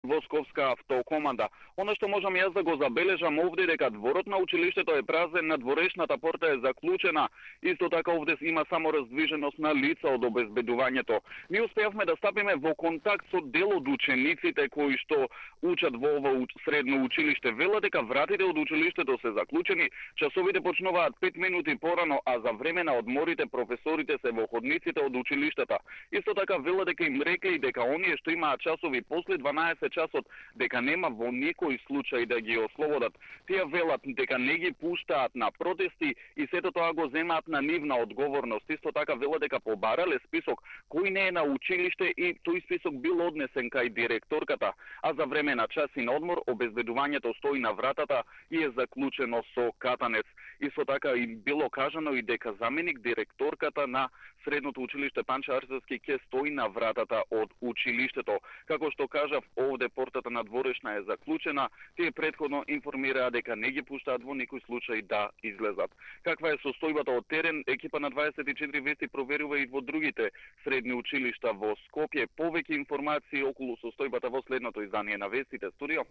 во Сковска автокоманда. Она што можам јас да го забележам овде дека дворот на училиштето е празен, надворешната порта е заклучена. Исто така овде има само раздвиженост на лица од обезбедувањето. Ние успеавме да стапиме во контакт со дел од учениците кои што учат во ова средно училиште. Велат дека вратите од училиштето се заклучени, часовите почнуваат 5 минути порано, а за време на одморите професорите се во ходниците од училиштата. Исто така велат дека им рекле дека оние што имаат часови после 12 часот, дека нема во некој случај да ги ослободат. Тие велат дека не ги пуштаат на протести и сето тоа го земаат на нивна одговорност. Исто така велат дека побарале список кој не е на училиште и тој список бил однесен кај директорката, а за време на час и на одмор обезбедувањето стои на вратата и е заклучено со катанец. Исто така и било кажано и дека заменик директорката на средното училиште Панче Арцевски ќе стои на вратата од училиштето. Како што кажав, овде портата на дворешна е заклучена. Тие претходно информираа дека не ги пуштаат во никој случај да излезат. Каква е состојбата од терен? Екипа на 24 вести проверува и во другите средни училишта во Скопје. Повеќе информации околу состојбата во следното издание на Вестите. Студио.